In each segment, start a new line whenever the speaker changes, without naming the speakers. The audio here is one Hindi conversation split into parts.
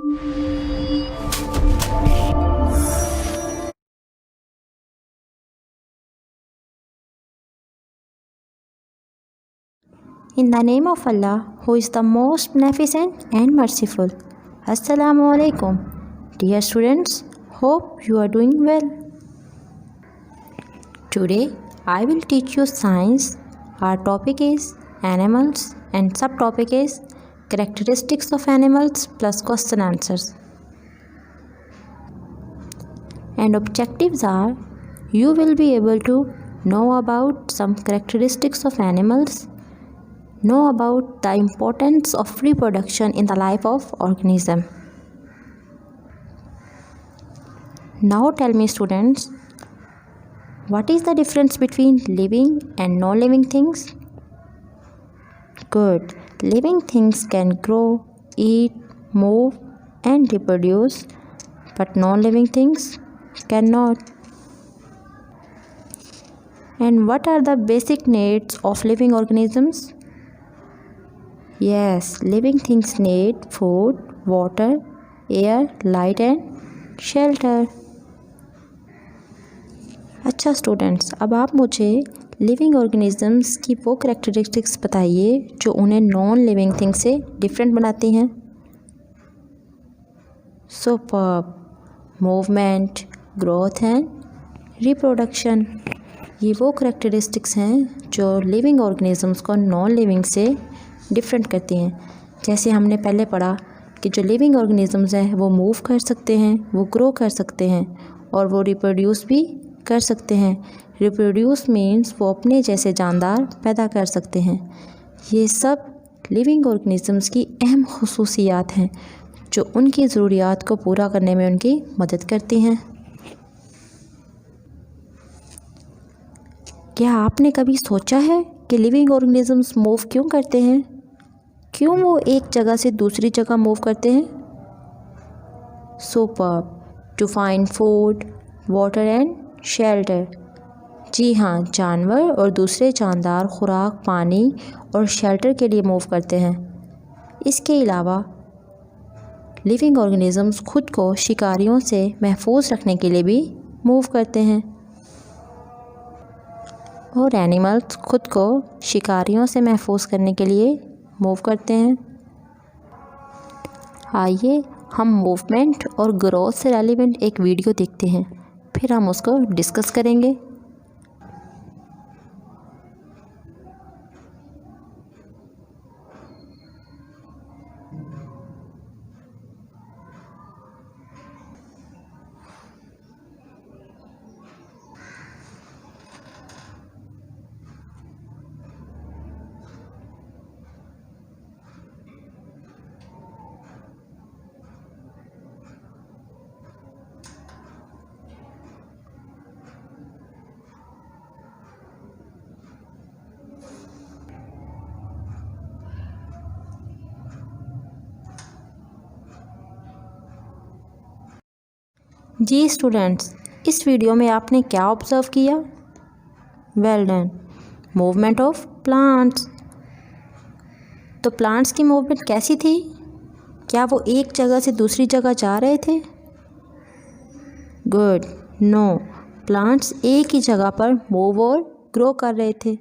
In the name of Allah, who is the most beneficent and merciful. Assalamu alaikum. Dear students, hope you are doing well. Today, I will teach you science. Our topic is animals and subtopic is characteristics of animals plus question answers. And objectives are, you will be able to know about some characteristics of animals, know about the importance of reproduction in the life of organism. Now tell me students, what is the difference between living and non-living things? Good. Living things can grow, eat, move and reproduce, but non-living things cannot. And what are the basic needs of living organisms? Yes, living things need food, water, air, light and shelter. अच्छा स्टूडेंट्स, अब आप मुझे लिविंग ऑर्गेनिजम्स की वो कैरेक्टरिस्टिक्स बताइए जो उन्हें नॉन लिविंग थिंग से डिफरेंट बनाती हैं. Superb. Movement, growth and reproduction, ये वो कैरेक्टरिस्टिक्स हैं जो लिविंग ऑर्गेनिजम्स को नॉन लिविंग से डिफरेंट करती हैं. जैसे हमने पहले पढ़ा कि जो लिविंग ऑर्गेनिजम्स हैं वो मूव कर सकते हैं, वो ग्रो कर सकते हैं और वो रिप्रोड्यूस भी कर सकते हैं. रिप्रोड्यूस मीन्स वो अपने जैसे जानदार पैदा कर सकते हैं. ये सब लिविंग ऑर्गेनिजम्स की अहम खुसूसियात हैं जो उनकी ज़रूरियात को पूरा करने में उनकी मदद करती हैं. क्या आपने कभी सोचा है कि लिविंग ऑर्गेनिजम्स मूव क्यों करते हैं? क्यों वो एक जगह से दूसरी जगह मूव करते हैं? Superb. To find food, water and shelter. जी हाँ, जानवर और दूसरे जानदार खुराक, पानी और शेल्टर के लिए मूव करते हैं. इसके अलावा लिविंग ऑर्गेनिजम्स खुद को शिकारियों से महफूज रखने के लिए भी मूव करते हैं और एनिमल्स खुद को शिकारियों से महफूज करने के लिए मूव करते हैं. आइए हम मूवमेंट और ग्रोथ से रेलिवेंट एक वीडियो देखते हैं, फिर हम उसको डिस्कस करेंगे. जी स्टूडेंट्स, इस वीडियो में आपने क्या ऑब्ज़र्व किया? Well done. Movement of plants. तो प्लांट्स की मूवमेंट कैसी थी? क्या वो एक जगह से दूसरी जगह जा रहे थे? गुड. नो, प्लांट्स एक ही जगह पर मूव और ग्रो कर रहे थे.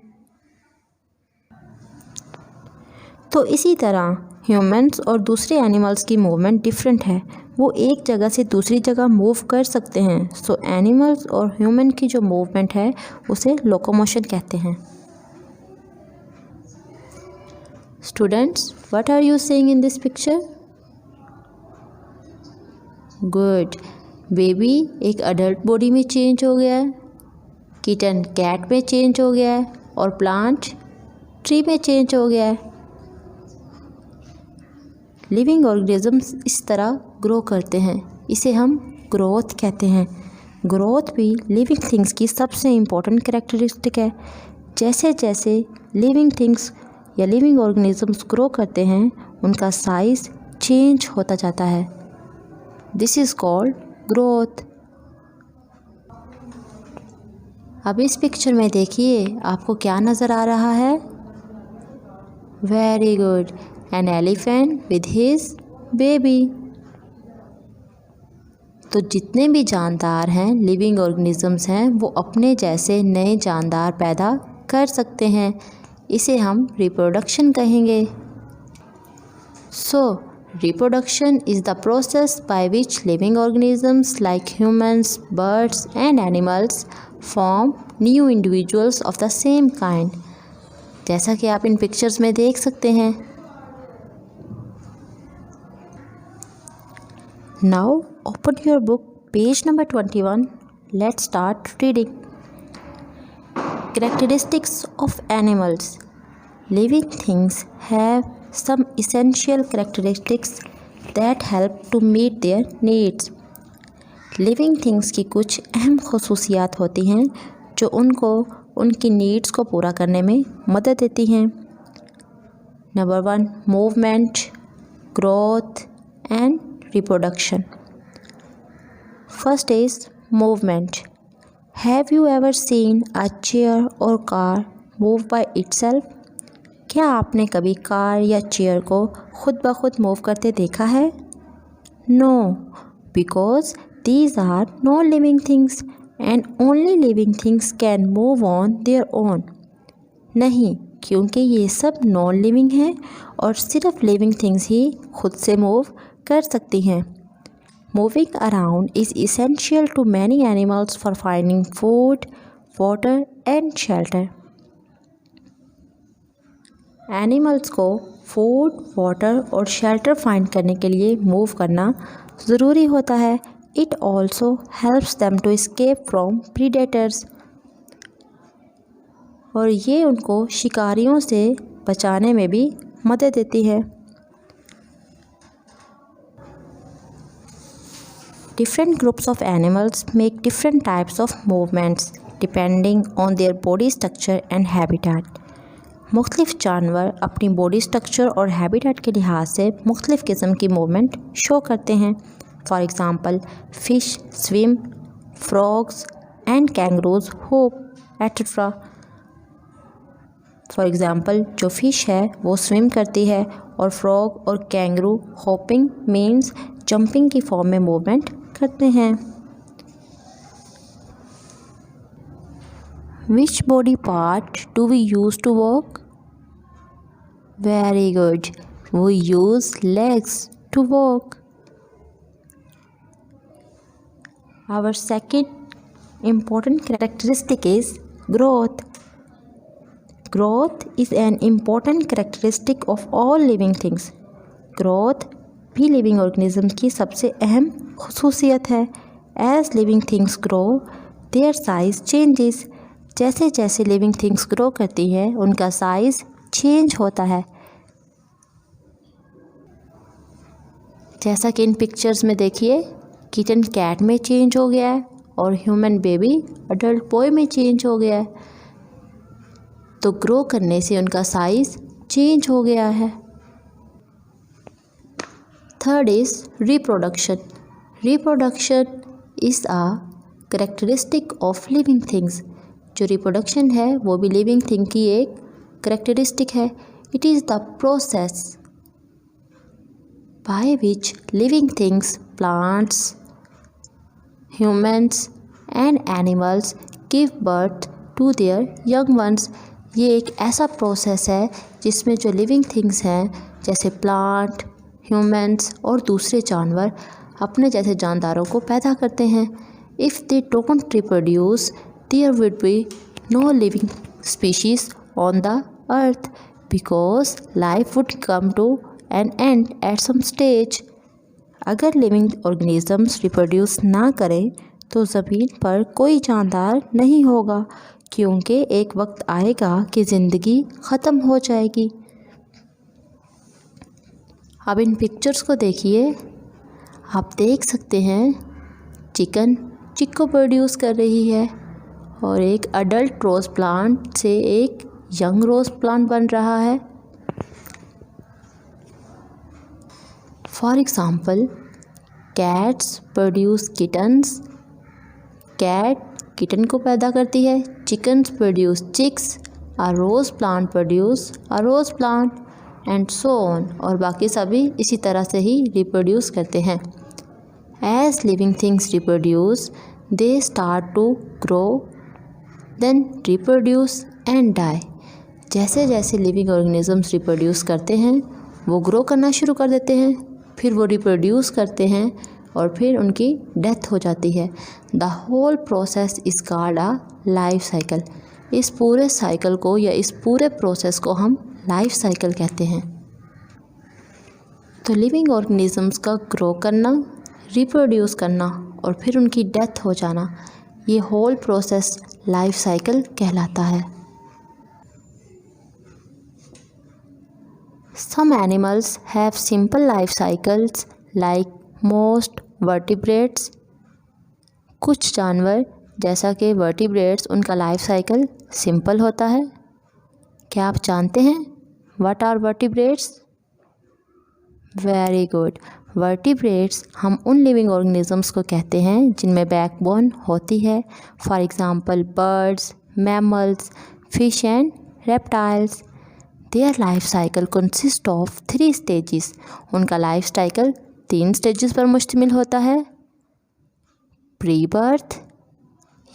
तो इसी तरह ह्यूमंस और दूसरे एनिमल्स की मूवमेंट डिफरेंट है. वो एक जगह से दूसरी जगह मूव कर सकते हैं. सो एनिमल्स और ह्यूमन की जो मूवमेंट है उसे लोकोमोशन कहते हैं. Students, what are you seeing in this picture? Good. Baby एक अडल्ट बॉडी में चेंज हो गया है, किटन कैट में चेंज हो गया है और प्लांट ट्री में चेंज हो गया है. लिविंग ऑर्गेनिजम्स इस तरह ग्रो करते हैं. इसे हम ग्रोथ कहते हैं. ग्रोथ भी लिविंग थिंग्स की सबसे इम्पोर्टेंट कैरेक्टरिस्टिक है. जैसे जैसे लिविंग थिंग्स या लिविंग ऑर्गेनिजम्स ग्रो करते हैं उनका साइज़ चेंज होता जाता है. This is called growth. अब इस पिक्चर में देखिए आपको क्या नज़र आ रहा है? Very good. An elephant with his baby. तो जितने भी जानदार हैं, लिविंग ऑर्गेनिजम्स हैं, वो अपने जैसे नए जानदार पैदा कर सकते हैं। इसे हम रिप्रोडक्शन कहेंगे। सो reproduction is the process by which living organisms like humans, birds and animals form new individuals of the same kind. जैसा कि आप इन पिक्चर्स में देख सकते हैं। Now open your book, page number 21. Let's start reading. Characteristics of animals. Living things have some essential characteristics that help to meet their needs. Living things की कुछ अहम खसूसियात होती हैं जो उनको उनकी नीड्स को पूरा करने में मदद देती हैं। Number 1, movement, growth and reproduction. First is movement. Have you ever seen a chair और कार मूव बाय इटसेल्फ? क्या आपने कभी कार या चेयर को खुद ब खुद मूव करते देखा है? No, because these are non living things and only living things can move on their own. नहीं, क्योंकि ये सब नॉन लिविंग हैं और सिर्फ लिविंग थिंग्स ही खुद से मूव कर सकती हैं। Moving around is essential to many animals for finding food, water and shelter. Animals को फूड, वाटर और शेल्टर फाइंड करने के लिए मूव करना ज़रूरी होता है। It also helps them to escape from predators. और ये उनको शिकारियों से बचाने में भी मदद देती है। Different groups of animals make different types of movements depending on their body structure and habitat. मुख्तलिफ जानवर अपनी बॉडी स्ट्रक्चर और हैबिटेट के लिहाज से मुख्तलिफ किस्म की मूवमेंट शो करते हैं। For example fish swim, frogs and kangaroos hope etcetera. For example जो फ़िश है वो स्विम करती है और फ्रॉग और कैंगरू होपिंग मीन्स जंपिंग की फॉर्म में मूवमेंट करते हैं। Which body part do we use to walk? Very good. We use legs to walk. Our second important characteristic is growth. Growth is an important characteristic of all living things. Growth भी living organisms की सबसे अहम खसूसियत है। As living things grow, their size changes. जैसे जैसे लिविंग थिंग्स ग्रो करती हैं उनका साइज़ चेंज होता है। जैसा कि इन पिक्चर्स में देखिए, किटन कैट में चेंज हो गया है और ह्यूमन बेबी अडल्ट बॉय में चेंज हो गया है। तो ग्रो करने से उनका साइज़ चेंज हो गया है। Third is reproduction. Reproduction is a characteristic of living things. जो रिप्रोडक्शन है वो भी लिविंग थिंग की एक करेक्टरिस्टिक है। It is the process by which living things, plants, humans and animals give birth to their young ones. ये एक ऐसा प्रोसेस है जिसमें जो लिविंग थिंग्स हैं जैसे प्लांट, ह्यूमंस और दूसरे जानवर अपने जैसे जानदारों को पैदा करते हैं। If they don't reproduce, there would be no living species on the earth because life would come to an end at some stage. अगर लिविंग ऑर्गेनिजम्स रिप्रोड्यूस ना करें तो ज़मीन पर कोई जानदार नहीं होगा, क्योंकि एक वक्त आएगा कि ज़िंदगी ख़त्म हो जाएगी। अब इन पिक्चर्स को देखिए, आप देख सकते हैं चिकन चिक को प्रोड्यूस कर रही है और एक अडल्ट रोज़ प्लांट से एक यंग रोज़ प्लांट बन रहा है। For example cats produce kittens. Cat kitten को पैदा करती है, chickens produce chicks, a rose plant produce a rose plant and so on. और बाकी सभी इसी तरह से ही रिप्रोड्यूस करते हैं। As living things reproduce, they start to grow, then reproduce and die. जैसे जैसे लिविंग ऑर्गेनिजम्स रिप्रोड्यूस करते हैं वो ग्रो करना शुरू कर देते हैं, फिर वो रिप्रोड्यूस करते हैं और फिर उनकी डेथ हो जाती है। The whole process is called a life cycle. इस पूरे साइकिल को या इस पूरे प्रोसेस को हम लाइफ साइकिल कहते हैं। तो लिविंग ऑर्गेनिजम्स का ग्रो करना, रिप्रोड्यूस करना और फिर उनकी डेथ हो जाना, ये होल प्रोसेस लाइफ साइकिल कहलाता है। Some animals have simple life cycles like most vertebrates. कुछ जानवर जैसा कि वर्टिब्रेट्स, उनका लाइफ साइकिल सिंपल होता है। क्या आप जानते हैं what are vertebrates? Very good. Vertebrates हम उन लिविंग ऑर्गेनिजम्स को कहते हैं जिनमें बैकबोन होती है। For example birds, mammals, fish and reptiles. Their life cycle consist of 3 stages. उनका लाइफ साइकिल 3 स्टेजेस पर मुश्तमिल होता है। Pre birth,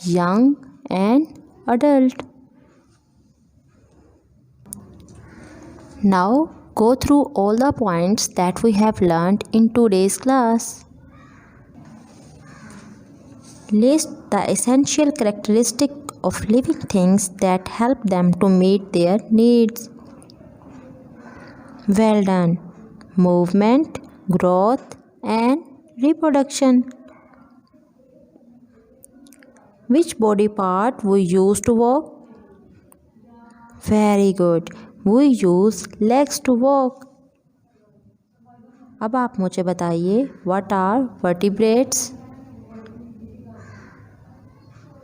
young and adult. Now go through all the points that we have learned in today's class. List the essential characteristics of living things that help them to meet their needs. Well done. Movement, growth and reproduction. Which body part we use to walk? Very good. We use legs to walk. अब आप मुझे बताइए what are vertebrates?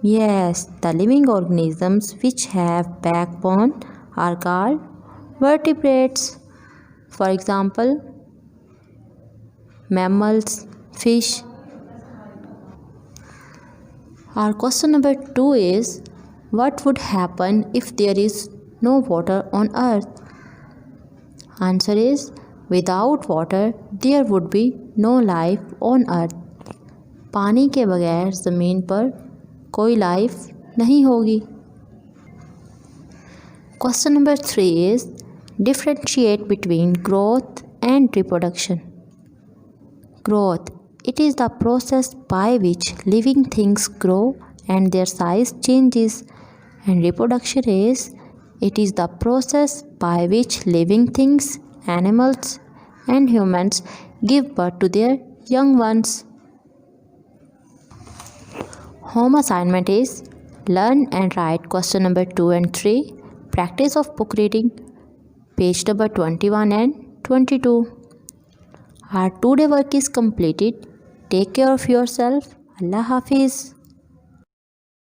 Yes, the living organisms which have backbone are called vertebrates. For example, mammals, fish. Our question number 2 is, what would happen if there is no water on earth? Answer is, without water there would be no life on earth. पानी के बगैर ज़मीन पर कोई लाइफ नहीं होगी। Question number 3 is, differentiate between growth and reproduction. Growth, it is the process by which living things grow and their size changes. And reproduction is, it is the process by which living things, animals and humans give birth to their young ones. Home assignment is, learn and write question number 2 and 3. Practice of book reading, page number 21 and 22. Our 2-day work is completed. Take care of yourself. Allah Hafiz.